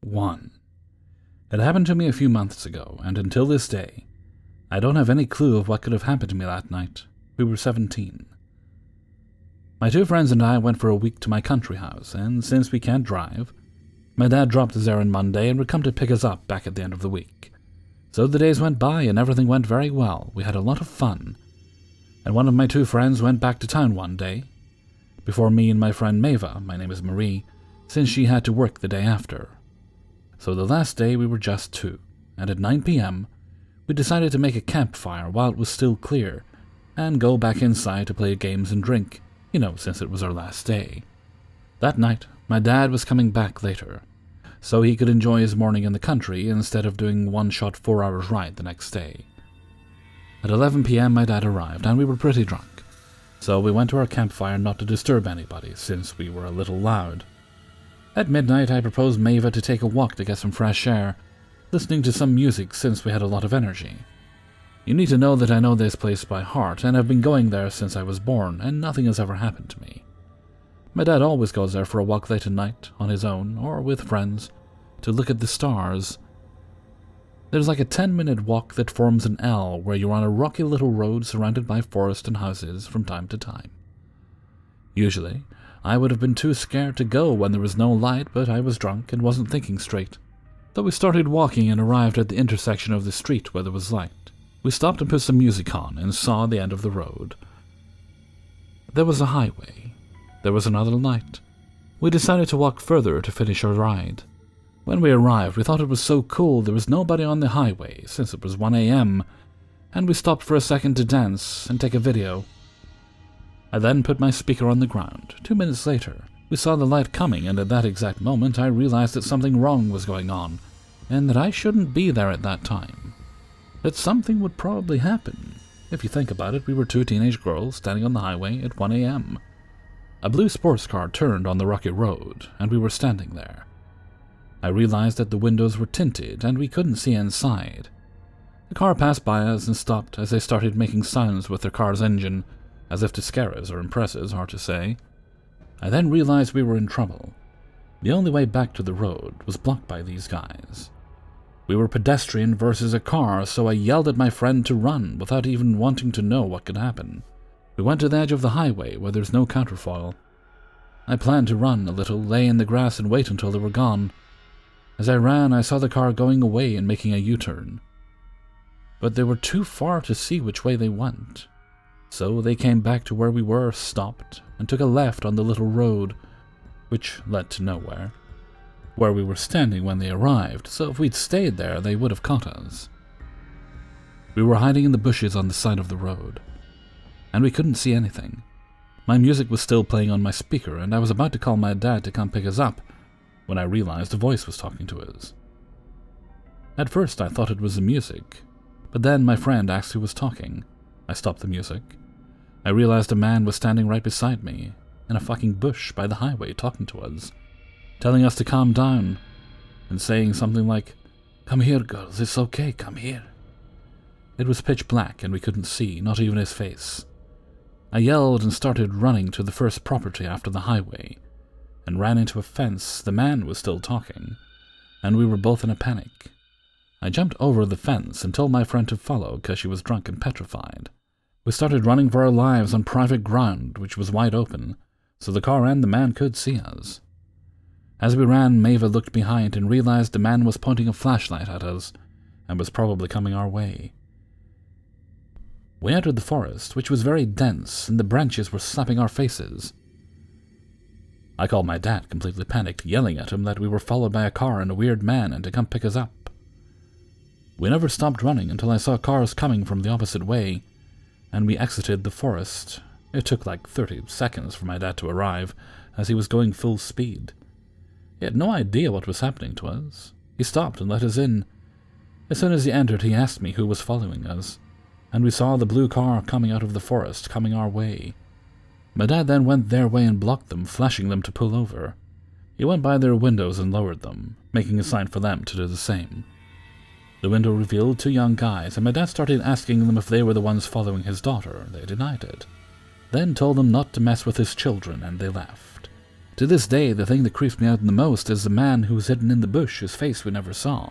1. It happened to me a few months ago, and until this day, I don't have any clue of what could have happened to me that night. We were 17. My two friends and I went for a week to my country house, and since we can't drive, my dad dropped his errand Monday and would come to pick us up back at the end of the week. So the days went by and everything went very well. We had a lot of fun. And one of my two friends went back to town one day, before me and my friend Mava, my name is Marie, since she had to work the day after. So the last day we were just two, and at 9 p.m., we decided to make a campfire while it was still clear, and go back inside to play games and drink, since it was our last day. That night, my dad was coming back later, so he could enjoy his morning in the country instead of doing one-shot 4 hours ride the next day. At 11 p.m. my dad arrived, and we were pretty drunk, so we went to our campfire not to disturb anybody, since we were a little loud. At midnight, I proposed Mava to take a walk to get some fresh air, listening to some music since we had a lot of energy. You need to know that I know this place by heart, and have been going there since I was born, and nothing has ever happened to me. My dad always goes there for a walk late at night, on his own, or with friends, to look at the stars. There's like a 10-minute walk that forms an L where you're on a rocky little road surrounded by forest and houses from time to time. Usually, I would have been too scared to go when there was no light, but I was drunk and wasn't thinking straight. Though we started walking and arrived at the intersection of the street where there was light, we stopped and put some music on and saw the end of the road. There was a highway. There was another light. We decided to walk further to finish our ride. When we arrived, we thought it was so cool there was nobody on the highway, since it was 1 a.m., and we stopped for a second to dance and take a video. I then put my speaker on the ground. 2 minutes later, we saw the light coming, and at that exact moment I realized that something wrong was going on, and that I shouldn't be there at that time. That something would probably happen. If you think about it, we were two teenage girls standing on the highway at 1 a.m. A blue sports car turned on the rocky road, and we were standing there. I realized that the windows were tinted, and we couldn't see inside. The car passed by us and stopped as they started making sounds with their car's engine, as if to scare us or impress us, hard to say. I then realized we were in trouble. The only way back to the road was blocked by these guys. We were pedestrian versus a car, so I yelled at my friend to run without even wanting to know what could happen. We went to the edge of the highway where there's no counterfoil. I planned to run a little, lay in the grass and wait until they were gone. As I ran, I saw the car going away and making a U-turn. But they were too far to see which way they went. So they came back to where we were, stopped, and took a left on the little road, which led to nowhere, where we were standing when they arrived, so if we'd stayed there, they would have caught us. We were hiding in the bushes on the side of the road, and we couldn't see anything. My music was still playing on my speaker, and I was about to call my dad to come pick us up, when I realized a voice was talking to us. At first, I thought it was the music, but then my friend asked who was talking. I stopped the music. I realized a man was standing right beside me, in a fucking bush by the highway talking to us, telling us to calm down, and saying something like, "Come here, girls, it's okay, come here." It was pitch black and we couldn't see, not even his face. I yelled and started running to the first property after the highway, and ran into a fence. The man was still talking, and we were both in a panic. I jumped over the fence and told my friend to follow because she was drunk and petrified. We started running for our lives on private ground, which was wide open, so the car and the man could see us. As we ran, Mava looked behind and realized the man was pointing a flashlight at us, and was probably coming our way. We entered the forest, which was very dense, and the branches were slapping our faces. I called my dad, completely panicked, yelling at him that we were followed by a car and a weird man and to come pick us up. We never stopped running until I saw cars coming from the opposite way, and we exited the forest. It took like 30 seconds for my dad to arrive, as he was going full speed. He had no idea what was happening to us. He stopped and let us in. As soon as he entered, he asked me who was following us, and we saw the blue car coming out of the forest, coming our way. My dad then went their way and blocked them, flashing them to pull over. He went by their windows and lowered them, making a sign for them to do the same. The window revealed two young guys, and my dad started asking them if they were the ones following his daughter. They denied it, then told them not to mess with his children, and they left. To this day, the thing that creeps me out the most is the man who was hidden in the bush, whose face we never saw.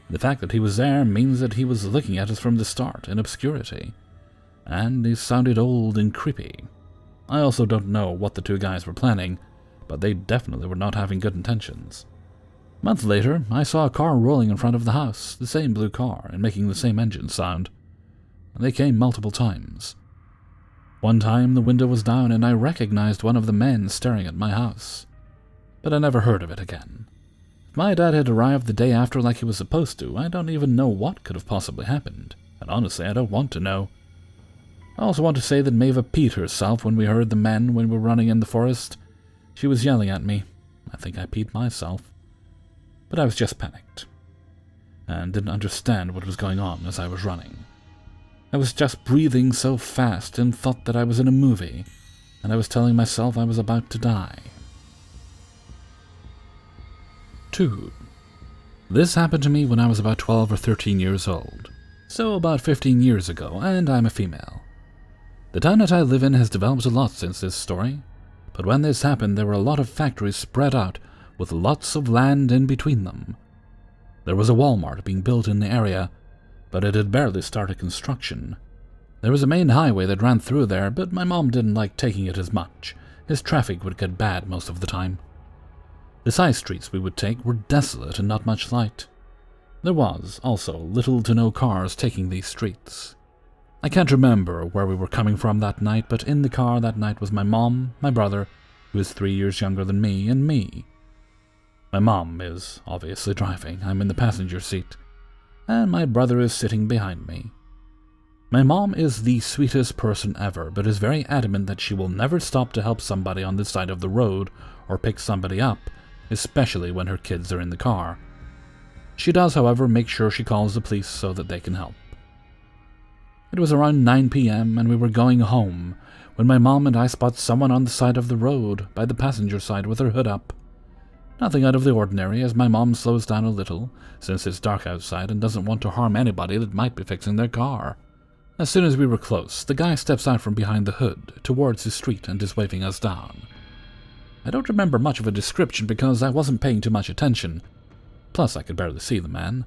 The fact that he was there means that he was looking at us from the start, in obscurity. And he sounded old and creepy. I also don't know what the two guys were planning, but they definitely were not having good intentions. A month later, I saw a car rolling in front of the house, the same blue car, and making the same engine sound. They came multiple times. One time the window was down and I recognized one of the men staring at my house. But I never heard of it again. If my dad had arrived the day after like he was supposed to, I don't even know what could have possibly happened. And honestly, I don't want to know. I also want to say that Maeva peed herself when we heard the men when we were running in the forest. She was yelling at me. I think I peed myself. But I was just panicked. And didn't understand what was going on as I was running. I was just breathing so fast and thought that I was in a movie, and I was telling myself I was about to die. 2. This happened to me when I was about 12 or 13 years old, so about 15 years ago, and I'm a female. The town that I live in has developed a lot since this story, but when this happened there were a lot of factories spread out with lots of land in between them. There was a Walmart being built in the area, but it had barely started construction. There was a main highway that ran through there, but my mom didn't like taking it as much, as traffic would get bad most of the time. The side streets we would take were desolate and not much light. There was, also, little to no cars taking these streets. I can't remember where we were coming from that night, but in the car that night was my mom, my brother, who is 3 years younger than me, and me. My mom is obviously driving, I'm in the passenger seat, and my brother is sitting behind me. My mom is the sweetest person ever, but is very adamant that she will never stop to help somebody on the side of the road or pick somebody up, especially when her kids are in the car. She does, however, make sure she calls the police so that they can help. It was around 9 p.m. and we were going home when my mom and I spot someone on the side of the road by the passenger side with her hood up. Nothing out of the ordinary, as my mom slows down a little, since it's dark outside and doesn't want to harm anybody that might be fixing their car. As soon as we were close, the guy steps out from behind the hood, towards the street, and is waving us down. I don't remember much of a description because I wasn't paying too much attention, plus I could barely see the man,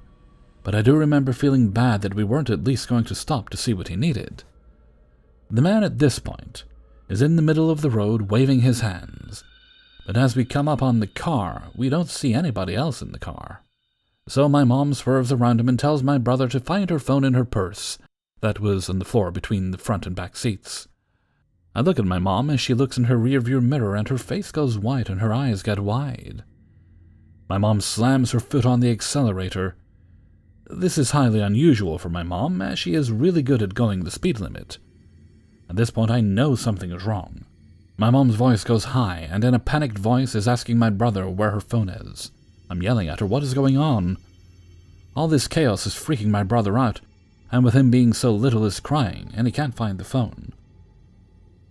but I do remember feeling bad that we weren't at least going to stop to see what he needed. The man at this point is in the middle of the road waving his hands, but as we come up on the car, we don't see anybody else in the car. So my mom swerves around him and tells my brother to find her phone in her purse that was on the floor between the front and back seats. I look at my mom as she looks in her rearview mirror and her face goes white and her eyes get wide. My mom slams her foot on the accelerator. This is highly unusual for my mom, as she is really good at going the speed limit. At this point I know something is wrong. My mom's voice goes high, and in a panicked voice is asking my brother where her phone is. I'm yelling at her, what is going on? All this chaos is freaking my brother out, and with him being so little is crying, and he can't find the phone.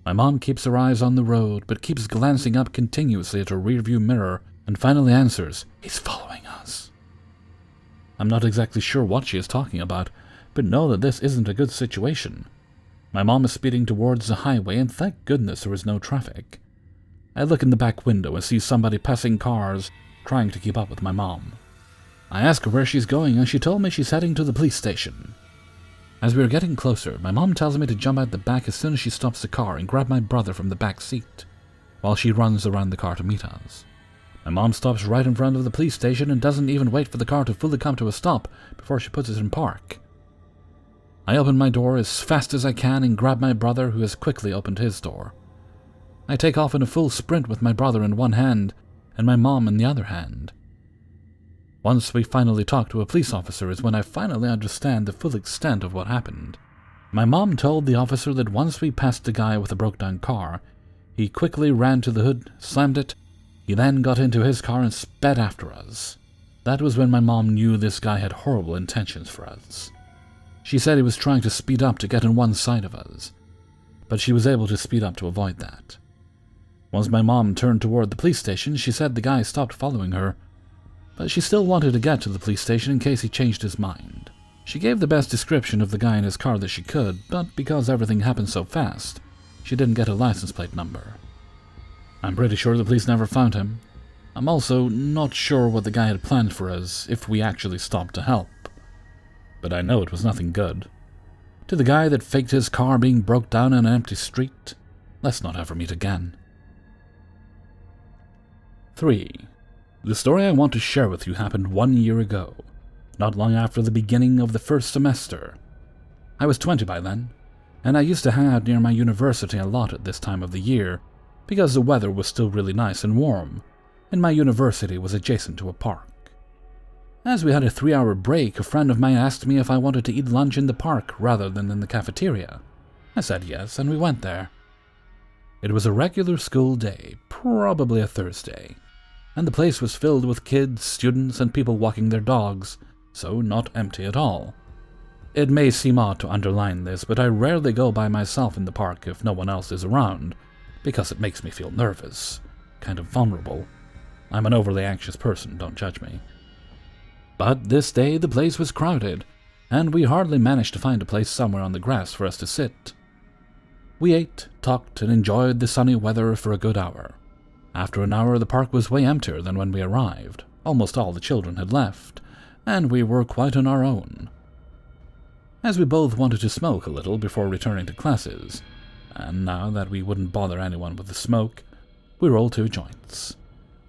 My mom keeps her eyes on the road, but keeps glancing up continuously at her rearview mirror, and finally answers, "He's following us." I'm not exactly sure what she is talking about, but know that this isn't a good situation. My mom is speeding towards the highway, and thank goodness there is no traffic. I look in the back window and see somebody passing cars, trying to keep up with my mom. I ask her where she's going, and she told me she's heading to the police station. As we are getting closer, my mom tells me to jump out the back as soon as she stops the car and grab my brother from the back seat, while she runs around the car to meet us. My mom stops right in front of the police station and doesn't even wait for the car to fully come to a stop before she puts it in park. I open my door as fast as I can and grab my brother, who has quickly opened his door. I take off in a full sprint with my brother in one hand and my mom in the other hand. Once we finally talk to a police officer is when I finally understand the full extent of what happened. My mom told the officer that once we passed the guy with a broke-down car, he quickly ran to the hood, slammed it. He then got into his car and sped after us. That was when my mom knew this guy had horrible intentions for us. She said he was trying to speed up to get on one side of us, but she was able to speed up to avoid that. Once my mom turned toward the police station, she said the guy stopped following her, but she still wanted to get to the police station in case he changed his mind. She gave the best description of the guy in his car that she could, but because everything happened so fast, she didn't get a license plate number. I'm pretty sure the police never found him. I'm also not sure what the guy had planned for us if we actually stopped to help. But I know it was nothing good. To the guy that faked his car being broke down in an empty street, let's not ever meet again. 3. The story I want to share with you happened 1 year ago, not long after the beginning of the first semester. I was 20 by then, and I used to hang out near my university a lot at this time of the year because the weather was still really nice and warm, and my university was adjacent to a park. As we had a 3-hour break, a friend of mine asked me if I wanted to eat lunch in the park rather than in the cafeteria. I said yes, and we went there. It was a regular school day, probably a Thursday, and the place was filled with kids, students, and people walking their dogs, so not empty at all. It may seem odd to underline this, but I rarely go by myself in the park if no one else is around, because it makes me feel nervous, kind of vulnerable. I'm an overly anxious person, don't judge me. But this day the place was crowded, and we hardly managed to find a place somewhere on the grass for us to sit. We ate, talked, and enjoyed the sunny weather for a good hour. After an hour, the park was way emptier than when we arrived. Almost all the children had left, and we were quite on our own. As we both wanted to smoke a little before returning to classes, and now that we wouldn't bother anyone with the smoke, we rolled 2 joints.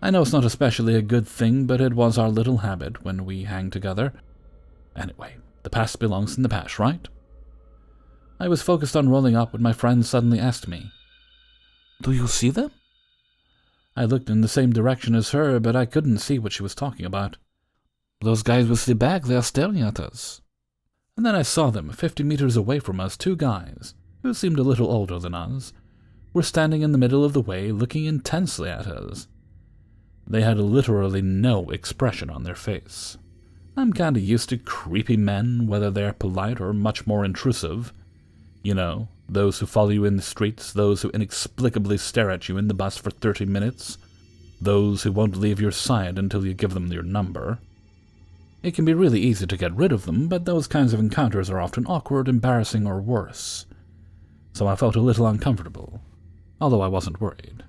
I know it's not especially a good thing, but it was our little habit when we hang together. Anyway, the past belongs in the past, right? I was focused on rolling up when my friend suddenly asked me, "Do you see them?" I looked in the same direction as her, but I couldn't see what she was talking about. "Those guys with the bag, they are staring at us." And then I saw them, 50 meters away from us. 2 guys, who seemed a little older than us, were standing in the middle of the way, looking intensely at us. They had literally no expression on their face. I'm kinda used to creepy men, whether they're polite or much more intrusive. You know, those who follow you in the streets, those who inexplicably stare at you in the bus for 30 minutes, those who won't leave your side until you give them your number. It can be really easy to get rid of them, but those kinds of encounters are often awkward, embarrassing, or worse. So I felt a little uncomfortable, although I wasn't worried.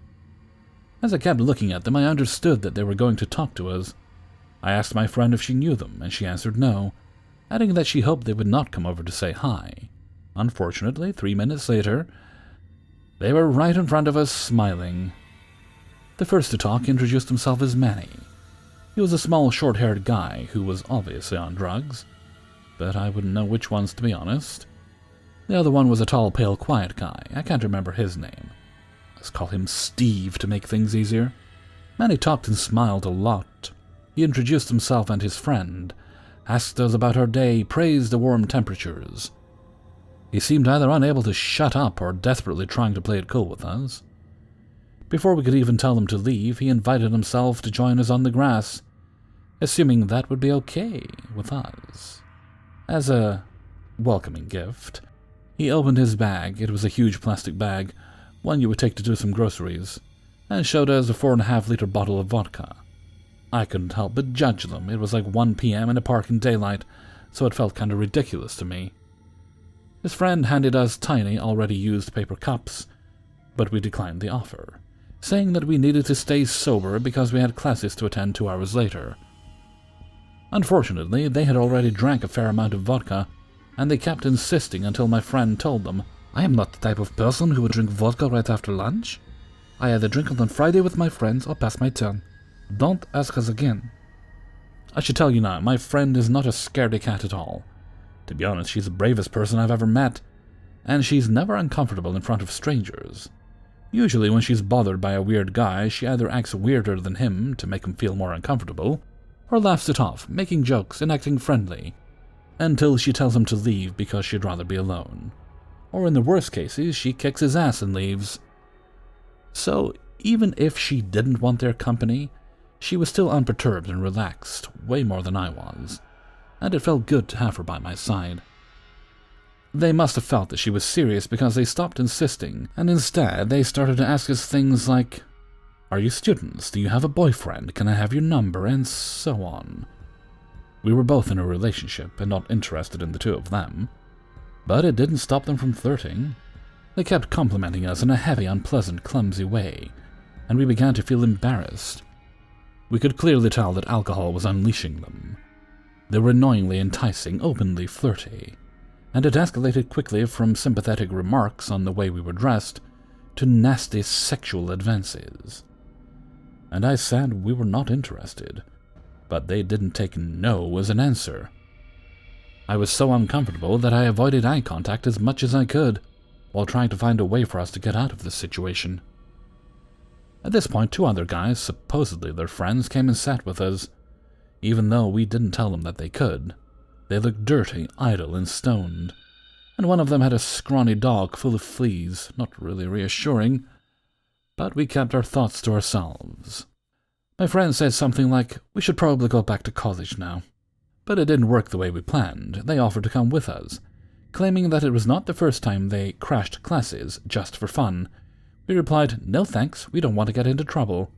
As I kept looking at them, I understood that they were going to talk to us. I asked my friend if she knew them, and she answered no, adding that she hoped they would not come over to say hi. Unfortunately, 3 minutes later, they were right in front of us, smiling. The first to talk introduced himself as Manny. He was a small, short-haired guy who was obviously on drugs, but I wouldn't know which ones, to be honest. The other one was a tall, pale, quiet guy. I can't remember his name. Let's call him Steve to make things easier. Manny talked and smiled a lot. He introduced himself and his friend, asked us about our day, praised the warm temperatures. He seemed either unable to shut up or desperately trying to play it cool with us. Before we could even tell him to leave, he invited himself to join us on the grass, assuming that would be okay with us. As a welcoming gift, he opened his bag. It was a huge plastic bag, one you would take to do some groceries, and showed us a 4.5-liter bottle of vodka. I couldn't help but judge them. It was like 1 p.m. in a park in daylight, so it felt kind of ridiculous to me. His friend handed us tiny, already used paper cups, but we declined the offer, saying that we needed to stay sober because we had classes to attend 2 hours later. Unfortunately, they had already drank a fair amount of vodka, and they kept insisting until my friend told them, "I am not the type of person who would drink vodka right after lunch. I either drink it on Friday with my friends or pass my turn. Don't ask us again." I should tell you now, my friend is not a scaredy cat at all. To be honest, she's the bravest person I've ever met, and she's never uncomfortable in front of strangers. Usually when she's bothered by a weird guy, she either acts weirder than him to make him feel more uncomfortable, or laughs it off, making jokes and acting friendly, until she tells him to leave because she'd rather be alone. Or in the worst cases, she kicks his ass and leaves. So, even if she didn't want their company, she was still unperturbed and relaxed, way more than I was, and it felt good to have her by my side. They must have felt that she was serious because they stopped insisting, and instead they started to ask us things like, "Are you students? Do you have a boyfriend? Can I have your number?" and so on. We were both in a relationship and not interested in the two of them, but it didn't stop them from flirting. They kept complimenting us in a heavy, unpleasant, clumsy way, and we began to feel embarrassed. We could clearly tell that alcohol was unleashing them. They were annoyingly enticing, openly flirty, and it escalated quickly from sympathetic remarks on the way we were dressed to nasty sexual advances. And I said we were not interested, but they didn't take no as an answer. I was so uncomfortable that I avoided eye contact as much as I could, while trying to find a way for us to get out of this situation. At this point, 2 other guys, supposedly their friends, came and sat with us, even though we didn't tell them that they could. They looked dirty, idle, and stoned, and one of them had a scrawny dog full of fleas, not really reassuring, but we kept our thoughts to ourselves. My friend said something like, "We should probably go back to college now." But it didn't work the way we planned. They offered to come with us, claiming that it was not the first time they crashed classes just for fun. We replied, "No thanks, we don't want to get into trouble."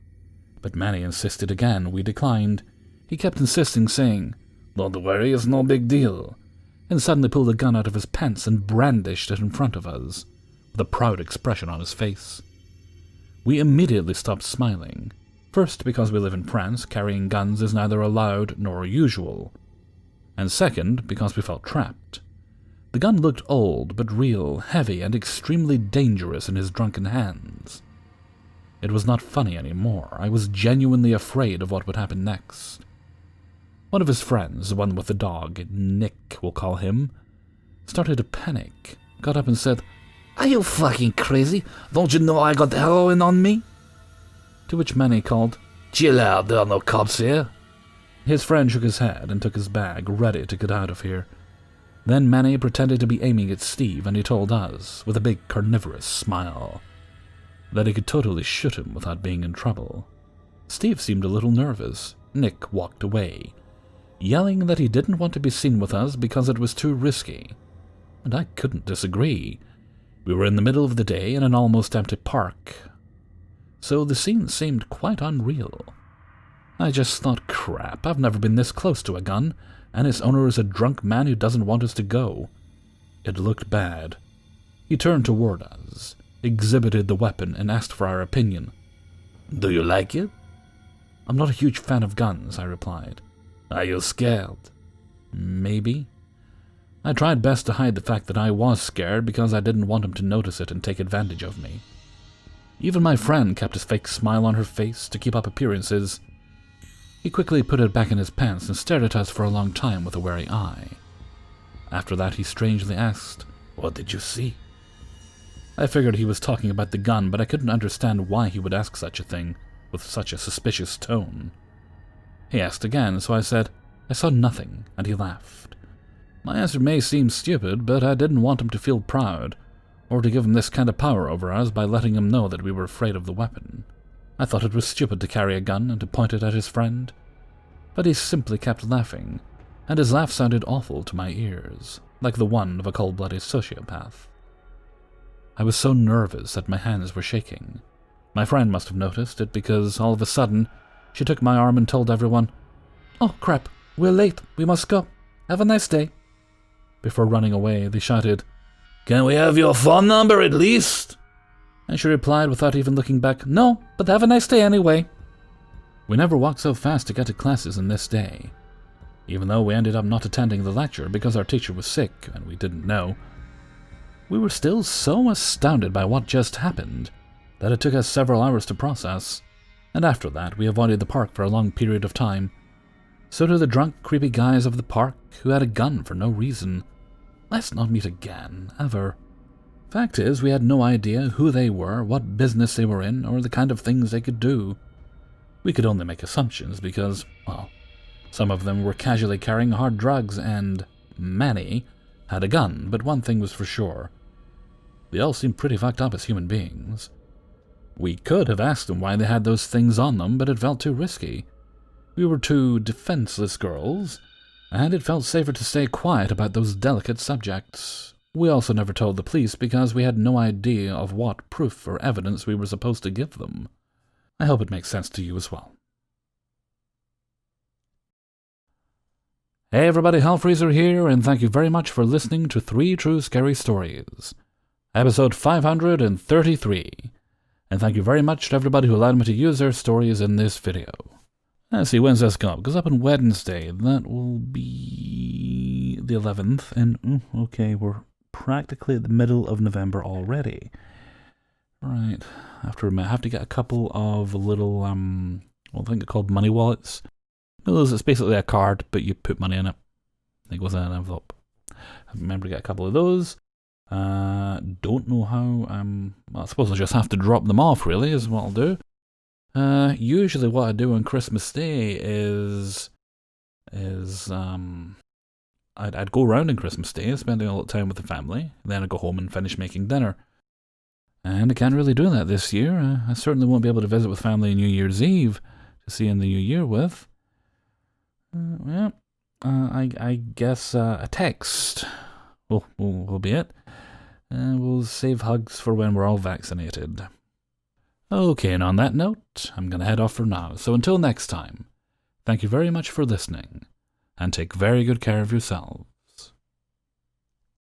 But Manny insisted again. We declined. He kept insisting, saying, "Don't worry, it's no big deal," and suddenly pulled a gun out of his pants and brandished it in front of us, with a proud expression on his face. We immediately stopped smiling. First, because we live in France, carrying guns is neither allowed nor usual. And second, because we felt trapped. The gun looked old, but real, heavy, and extremely dangerous in his drunken hands. It was not funny anymore. I was genuinely afraid of what would happen next. One of his friends, the one with the dog, Nick, we'll call him, started to panic, got up and said, "Are you fucking crazy? Don't you know I got heroin on me?" To which Manny called, "Chill out, there are no cops here." His friend shook his head and took his bag, ready to get out of here. Then Manny pretended to be aiming at Steve, and he told us, with a big carnivorous smile, that he could totally shoot him without being in trouble. Steve seemed a little nervous. Nick walked away, yelling that he didn't want to be seen with us because it was too risky. And I couldn't disagree. We were in the middle of the day in an almost empty park, so the scene seemed quite unreal. I just thought, crap, I've never been this close to a gun, and its owner is a drunk man who doesn't want us to go. It looked bad. He turned toward us, exhibited the weapon, and asked for our opinion. "Do you like it?" "I'm not a huge fan of guns," I replied. "Are you scared?" "Maybe." I tried best to hide the fact that I was scared because I didn't want him to notice it and take advantage of me. Even my friend kept his fake smile on her face to keep up appearances. He quickly put it back in his pants and stared at us for a long time with a wary eye. After that, he strangely asked, "What did you see?" I figured he was talking about the gun, but I couldn't understand why he would ask such a thing with such a suspicious tone. He asked again, so I said, "I saw nothing," and he laughed. My answer may seem stupid, but I didn't want him to feel proud, or to give him this kind of power over us by letting him know that we were afraid of the weapon. I thought it was stupid to carry a gun and to point it at his friend, but he simply kept laughing, and his laugh sounded awful to my ears, like the one of a cold-blooded sociopath. I was so nervous that my hands were shaking. My friend must have noticed it because, all of a sudden, she took my arm and told everyone, "Oh crap, we're late, we must go. Have a nice day." Before running away, they shouted, "Can we have your phone number at least?" And she replied without even looking back, "No, but have a nice day anyway." We never walked so fast to get to classes in this day. Even though we ended up not attending the lecture because our teacher was sick and we didn't know, we were still so astounded by what just happened that it took us several hours to process, and after that we avoided the park for a long period of time. So did the drunk, creepy guys of the park who had a gun for no reason. Let's not meet again, ever. Fact is, we had no idea who they were, what business they were in, or the kind of things they could do. We could only make assumptions because, well, some of them were casually carrying hard drugs and Manny had a gun, but one thing was for sure. They all seemed pretty fucked up as human beings. We could have asked them why they had those things on them, but it felt too risky. We were two defenseless girls, and it felt safer to stay quiet about those delicate subjects. We also never told the police because we had no idea of what proof or evidence we were supposed to give them. I hope it makes sense to you as well. Hey everybody, Hellfreezer here, and thank you very much for listening to 3 True Scary Stories, episode 533. And thank you very much to everybody who allowed me to use their stories in this video. Let's see, when's this come up? It goes up on Wednesday. That will be the 11th. And, okay, we're practically at the middle of November already. Right. I have to get a couple of little, I think they're called money wallets. It's basically a card, but you put money in it. It goes in an envelope. I remember to get a couple of those. Don't know how, well, I suppose I'll just have to drop them off, really, is what I'll do. Usually what I do on Christmas Day is I'd go around on Christmas Day, spending a lot of time with the family, then I'd go home and finish making dinner. And I can't really do that this year. I certainly won't be able to visit with family on New Year's Eve to see in the new year with. I guess a text will be it. We'll save hugs for when we're all vaccinated. Okay, and on that note, I'm going to head off for now. So until next time, thank you very much for listening, and take very good care of yourselves.